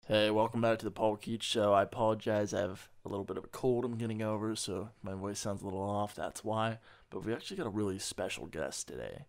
Hey, welcome back to the Paul Keats Show. I apologize, I have a little bit of a cold I'm getting over, so my voice sounds a little off, that's why. But we actually got a really special guest today,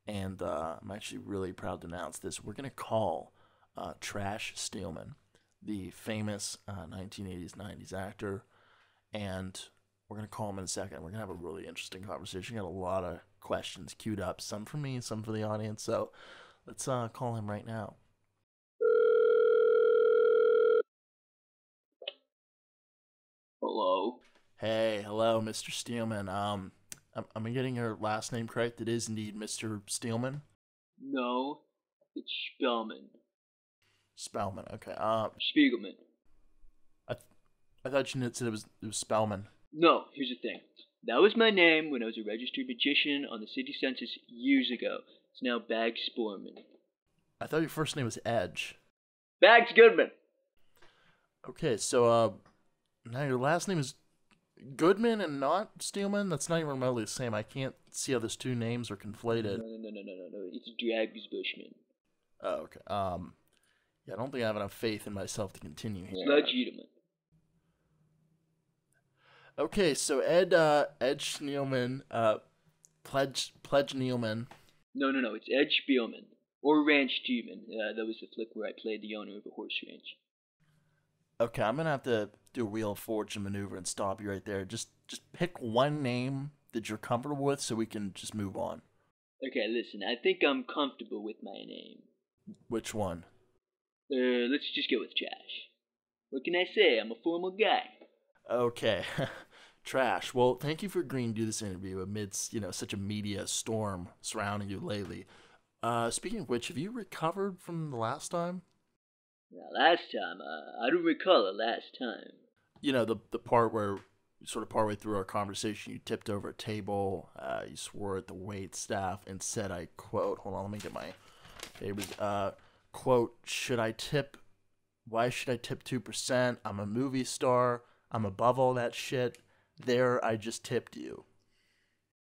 and I'm actually really proud to announce this. We're going to call Trash Steelman, the famous 1980s, 90s actor, and we're going to call him in a second. We're going to have a really interesting conversation. Got a lot of questions queued up, some for me, some for the audience, so let's call him right now. Hello. Hey, hello, Mr. Steelman. Am I getting your last name correct? It is indeed Mr. Steelman. No, it's Spellman. Spellman. Okay. Spiegelman. I th- I thought you said it was Spellman. No, here's the thing. That was my name when I was a registered magician on the city census years ago. It's now Bags Sporman. I thought your first name was Edge. Bags Goodman! Okay, so now your last name is Goodman and not Steelman. That's not even remotely the same. I can't see how those two names are conflated. No. It's Drags Bushman. Oh, okay. Yeah, I don't think I have enough faith in myself to continue here. Sludge Edelman. Okay, so Edge Nealman, Pledge Nealman. No, it's Ed Spielman. Or Ranch Demon. That was the flick where I played the owner of a horse ranch. Okay, I'm gonna have to do a Wheel of Fortune maneuver and stop you right there. Just pick one name that you're comfortable with, so we can just move on. Okay, listen, I think I'm comfortable with my name. Which one? Let's just go with Trash. What can I say? I'm a formal guy. Okay, Trash. Well, thank you for agreeing to do this interview amidst such a media storm surrounding you lately. Speaking of which, have you recovered from the last time? Now, last time, I don't recall it last time. You know the part where sort of partway through our conversation, you tipped over a table, you swore at the wait staff and said, I quote, hold on, let me get my papers, quote, why should I tip 2%? I'm a movie star. I'm above all that shit. There, I just tipped you.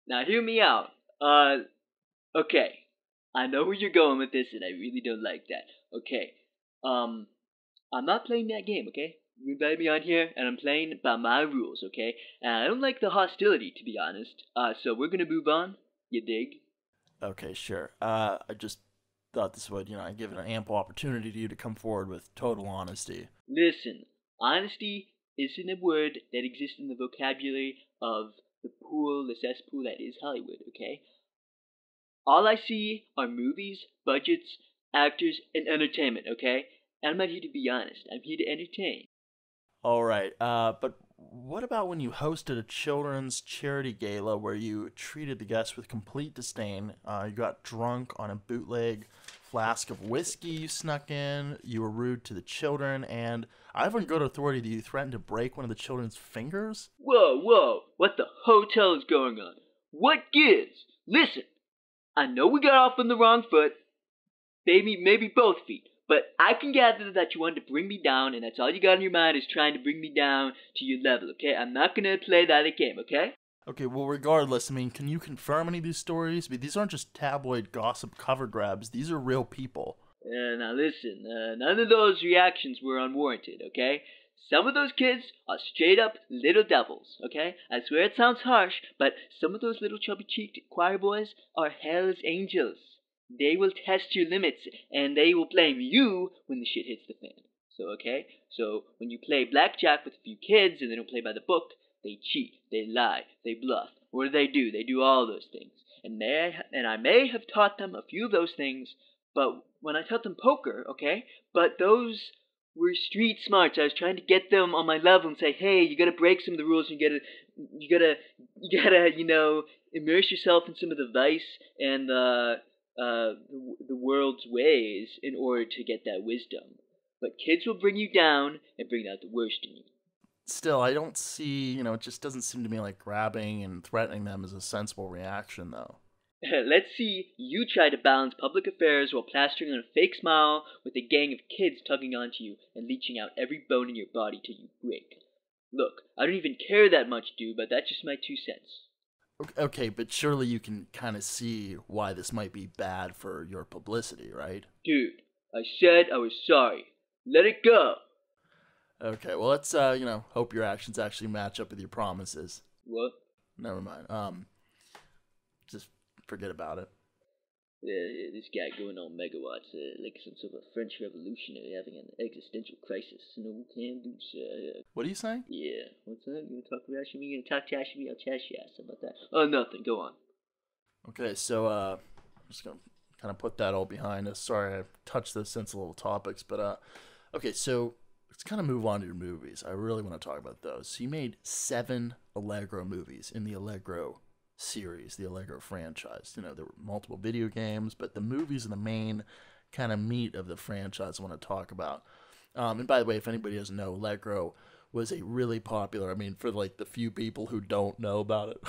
Now, hear me out. Okay. I know where you're going with this, and I really don't like that. Okay. I'm not playing that game, okay? You invited me on here, and I'm playing by my rules, okay? And I don't like the hostility, to be honest. So we're gonna move on. You dig? Okay, sure. I just thought this would, give an ample opportunity to you to come forward with total honesty. Listen, honesty isn't a word that exists in the vocabulary of the cesspool that is Hollywood, okay? All I see are movies, budgets, actors, and entertainment, okay? And I'm not here to be honest. I'm here to entertain. All right. But what about when you hosted a children's charity gala where you treated the guests with complete disdain? You got drunk on a bootleg flask of whiskey you snuck in. You were rude to the children, and I have on good authority that you threatened to break one of the children's fingers. Whoa. What the hotel is going on? What gives? Listen, I know we got off on the wrong foot. Maybe both feet. But I can gather that you wanted to bring me down, and that's all you got in your mind is trying to bring me down to your level, okay? I'm not gonna play that game, okay? Okay, well, regardless, I mean, can you confirm any of these stories? I mean, these aren't just tabloid gossip cover grabs. These are real people. Now listen, none of those reactions were unwarranted, okay? Some of those kids are straight up little devils, okay? I swear it sounds harsh, but some of those little chubby cheeked choir boys are hell's angels. They will test your limits, and they will blame you when the shit hits the fan. So when you play blackjack with a few kids and they don't play by the book, they cheat, they lie, they bluff. What do? They do all those things. And I may have taught them a few of those things, but when I taught them poker, okay, but those were street smarts. I was trying to get them on my level and say, hey, you gotta break some of the rules, and you gotta, immerse yourself in some of the vice and the world's ways in order to get that wisdom. But kids will bring you down and bring out the worst in you. Still, I don't see, it just doesn't seem to me like grabbing and threatening them is a sensible reaction, though. Let's see you try to balance public affairs while plastering on a fake smile with a gang of kids tugging onto you and leeching out every bone in your body till you break. Look, I don't even care that much, dude, but that's just my 2 cents. Okay, but surely you can kind of see why this might be bad for your publicity, right? Dude, I said I was sorry. Let it go. Okay, well let's hope your actions actually match up with your promises. What? Never mind. Just forget about it. This guy going on megawatts, like some sort of French revolutionary having an existential crisis. No can do, sir. What are you saying? Yeah. What's that? You gonna talk trash to me? You gonna talk trash to me? I'll trash your ass. How about that? Oh, nothing. Go on. Okay, so I'm just gonna kind of put that all behind us. Sorry, I touched those sensitive topics, but okay, so let's kind of move on to your movies. I really want to talk about those. So you made 7 Allegro movies in the Allegro series, the Allegro franchise. You know, there were multiple video games, but the movies are the main kind of meat of the franchise I want to talk about. And by the way, if anybody doesn't know, Allegro was a really popular. I mean, for like the few people who don't know about it,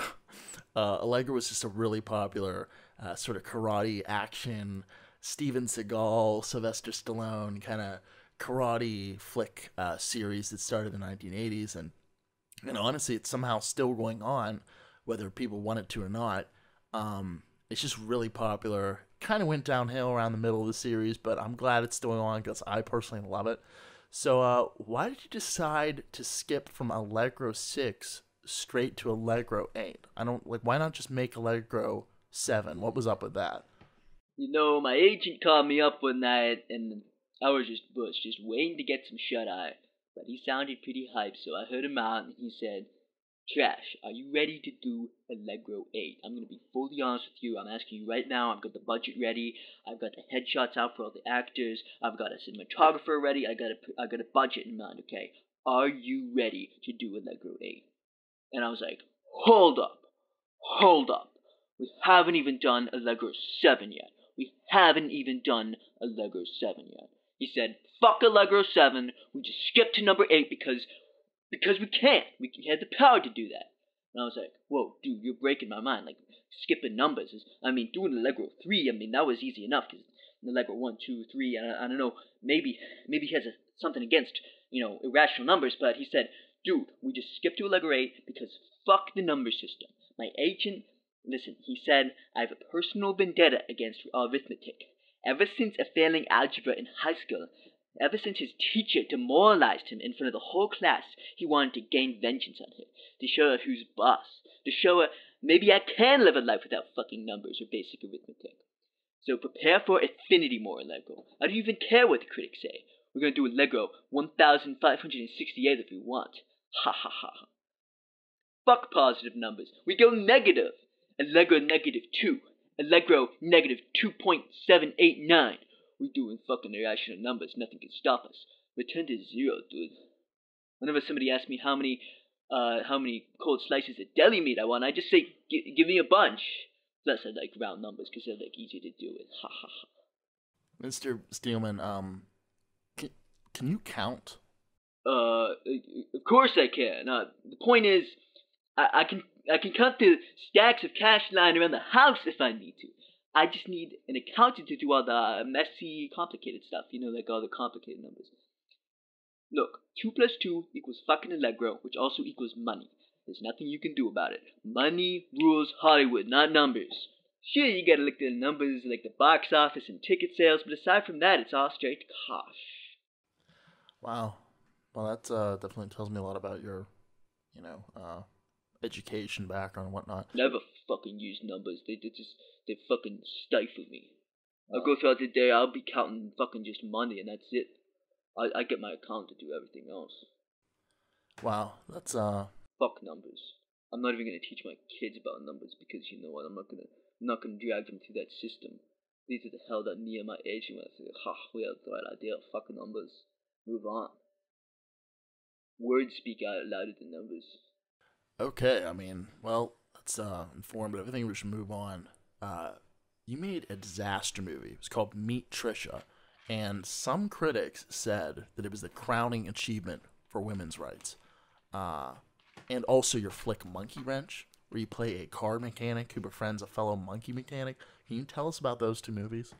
Allegro was just a really popular sort of karate action, Steven Seagal, Sylvester Stallone kind of karate flick series that started in the 1980s, and honestly, it's somehow still going on, whether people want it to or not. It's just really popular. Kind of went downhill around the middle of the series, but I'm glad it's still on because I personally love it. So, why did you decide to skip from Allegro 6 straight to Allegro 8? I don't like. Why not just make Allegro 7? What was up with that? My agent called me up one night, and I was just waiting to get some shut eye. But he sounded pretty hyped, so I heard him out, and he said, Trash, are you ready to do Allegro 8? I'm going to be fully honest with you. I'm asking you right now. I've got the budget ready. I've got the headshots out for all the actors. I've got a cinematographer ready. I got a budget in mind, okay? Are you ready to do Allegro 8? And I was like, hold up. Hold up. We haven't even done Allegro 7 yet. We haven't even done Allegro 7 yet. He said, fuck Allegro 7. We just skip to number 8 because we can't. We had the power to do that. And I was like, whoa, dude, you're breaking my mind. Like, skipping numbers doing Allegro 3, that was easy enough, because Allegro 1, 2, 3, I don't know, maybe he has something against, irrational numbers, but he said, dude, we just skip to Allegro 8 because fuck the number system. My agent, listen, he said, I have a personal vendetta against arithmetic. Ever since a failing algebra in high school, ever since his teacher demoralized him in front of the whole class, he wanted to gain vengeance on her, to show her who's boss, to show her maybe I can live a life without fucking numbers or basic arithmetic. So prepare for infinity more, Allegro. I don't even care what the critics say. We're gonna do Allegro 1568 if we want. Ha ha ha. Fuck positive numbers. We go negative. Allegro -2. Allegro -2.789. We're doing fucking irrational numbers. Nothing can stop us. Return to 0, dude. Whenever somebody asks me how many cold slices of deli meat I want, I just say, give me a bunch. Plus, I like round numbers because they're like easy to do with. Ha ha ha. Mr. Steelman, can you count? Of course I can. The point is, I can count the stacks of cash lying around the house if I need to. I just need an accountant to do all the messy, complicated stuff. Like all the complicated numbers. Look, 2 plus 2 equals fucking Allegro, which also equals money. There's nothing you can do about it. Money rules Hollywood, not numbers. Sure, you gotta look at the numbers like the box office and ticket sales, but aside from that, it's all straight cash. Wow. Well, that definitely tells me a lot about your, you know, education background and whatnot. Never fucking use numbers. They fucking stifle me. I'll go throughout the day, I'll be counting fucking just money, and that's it. I get my accountant to do everything else. Wow, that's Fuck numbers. I'm not even gonna teach my kids about numbers because you know what? I'm not gonna drag them through that system. These are the hell that me and my agent when I say, ha, we have the right idea. Fuck numbers. Move on. Words speak out louder than numbers. okay. I mean, well, that's informative. I think we should move on. You made a disaster movie. It was called Meet Trisha, and some critics said that it was the crowning achievement for women's rights. And also your flick Monkey Wrench, where you play a car mechanic who befriends a fellow monkey mechanic. Can you tell us about those 2 movies?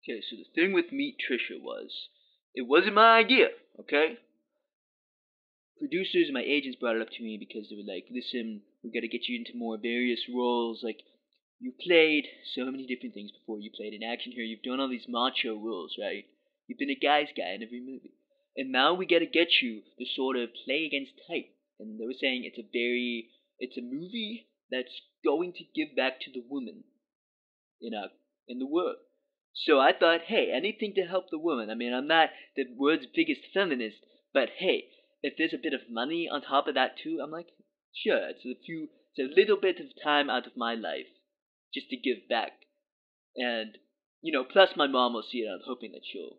Okay, so the thing with Meet Trisha was, it wasn't my idea, okay? Producers and my agents brought it up to me because they were like, listen, we gotta get you into more various roles. Like, you played so many different things before. You played an action hero. You've done all these macho roles, right? You've been a guy's guy in every movie. And now we gotta get you to sort of play against type. And they were saying it's a movie that's going to give back to the woman in our in the world. So I thought, hey, anything to help the woman. I mean, I'm not the world's biggest feminist, but hey, if there's a bit of money on top of that too, I'm like, sure, it's a little bit of time out of my life just to give back. And plus my mom will see it. I'm hoping that she'll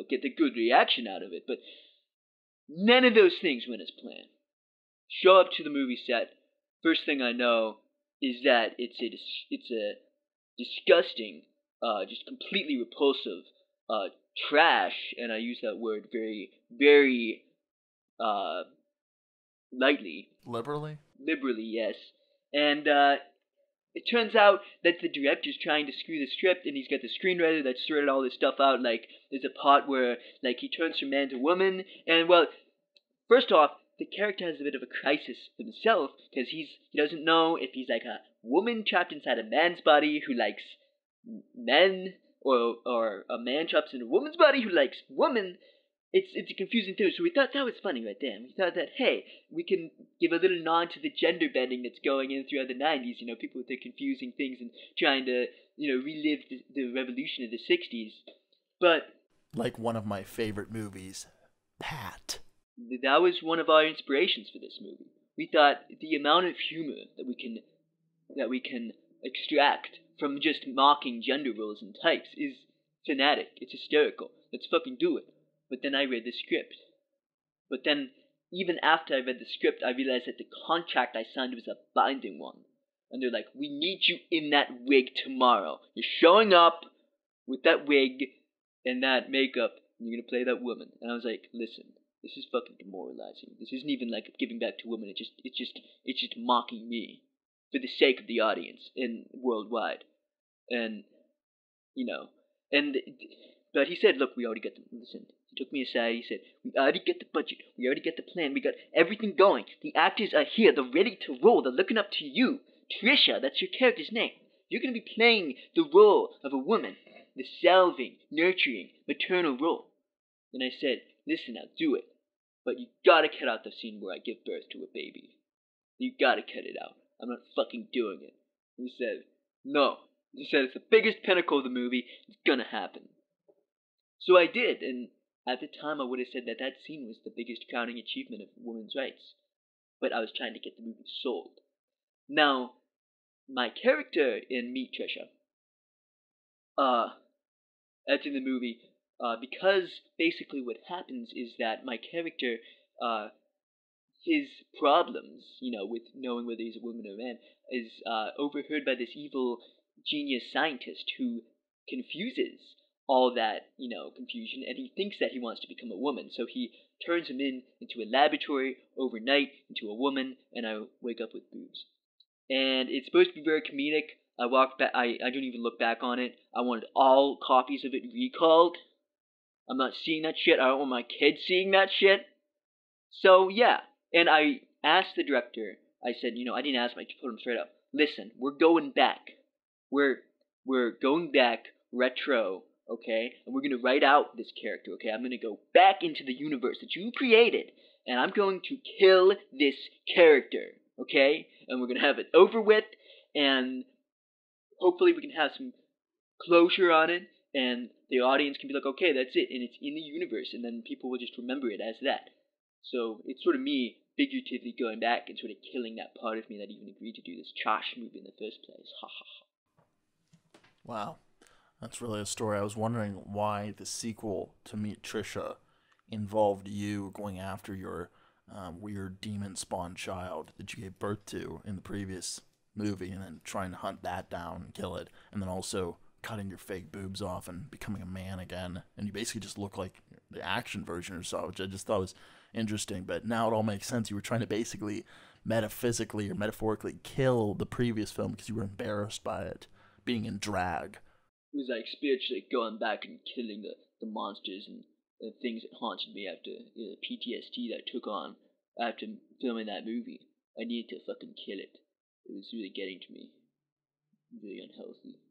get a good reaction out of it. But none of those things went as planned. Show up to the movie set. First thing I know is that it's a disgusting, just completely repulsive, trash, and I use that word very, very lightly, Liberally? liberally, yes. And it turns out that the director's trying to screw the script, and he's got the screenwriter that's sorted all this stuff out. Like, there's a part where, like, he turns from man to woman, and, well, first off, the character has a bit of a crisis himself, because he doesn't know if he's like a woman trapped inside a man's body who likes men, or a man trapped in a woman's body who likes woman. It's a confusing thing. So we thought that was funny right there. We thought that, hey, we can give a little nod to the gender bending that's going in throughout the 90s. People with their confusing things and trying to relive the revolution of the 60s. But like one of my favorite movies, Pat. That was one of our inspirations for this movie. We thought the amount of humor that we can extract from just mocking gender roles and types is fanatic. It's hysterical. Let's fucking do it. But then I read the script. But then, even after I read the script, I realized that the contract I signed was a binding one. And they're like, we need you in that wig tomorrow. You're showing up with that wig and that makeup, and you're gonna play that woman. And I was like, listen, this is fucking demoralizing. This isn't even like giving back to women. It's just mocking me for the sake of the audience and worldwide. And and but he said, look, we already got the listen. He took me aside. He said, we already get the budget. We already get the plan. We got everything going. The actors are here. They're ready to roll. They're looking up to you, Trisha. That's your character's name. You're gonna be playing the role of a woman, the salving, nurturing, maternal role. And I said, listen, I'll do it. But you gotta cut out the scene where I give birth to a baby. You gotta cut it out. I'm not fucking doing it. He said, no. He said, it's the biggest pinnacle of the movie. It's gonna happen. So I did, and at the time I would have said that scene was the biggest crowning achievement of women's rights. But I was trying to get the movie sold. Now, my character in Meet Trisha, that's in the movie, because basically what happens is that my character, his problems, with knowing whether he's a woman or a man, is overheard by this evil genius scientist who confuses all that, confusion, and he thinks that he wants to become a woman. So he turns him into a laboratory overnight, into a woman, and I wake up with boobs. And it's supposed to be very comedic. I walked back. I don't even look back on it. I wanted all copies of it recalled. I'm not seeing that shit. I don't want my kids seeing that shit. So yeah, and I asked the director. I said, I didn't ask him. I just told him straight up. Listen, we're going back. We're going back retro, okay? And we're gonna write out this character, okay? I'm gonna go back into the universe that you created, and I'm going to kill this character, okay? And we're gonna have it over with, and hopefully we can have some closure on it, and the audience can be like, okay, that's it, and it's in the universe, and then people will just remember it as that. So it's sort of me figuratively going back and sort of killing that part of me that even agreed to do this trash movie in the first place. Ha ha ha. Wow. That's really a story. I was wondering why the sequel to Meet Trisha involved you going after your weird demon spawn child that you gave birth to in the previous movie and then trying to hunt that down and kill it, and then also cutting your fake boobs off and becoming a man again. And you basically just look like the action version or so, which I just thought was interesting. But now it all makes sense. You were trying to basically metaphysically or metaphorically kill the previous film because you were embarrassed by it being in drag. It was like spiritually going back and killing the monsters and the things that haunted me after the PTSD that I took on after filming that movie. I needed to fucking kill it. It was really getting to me. Really unhealthy.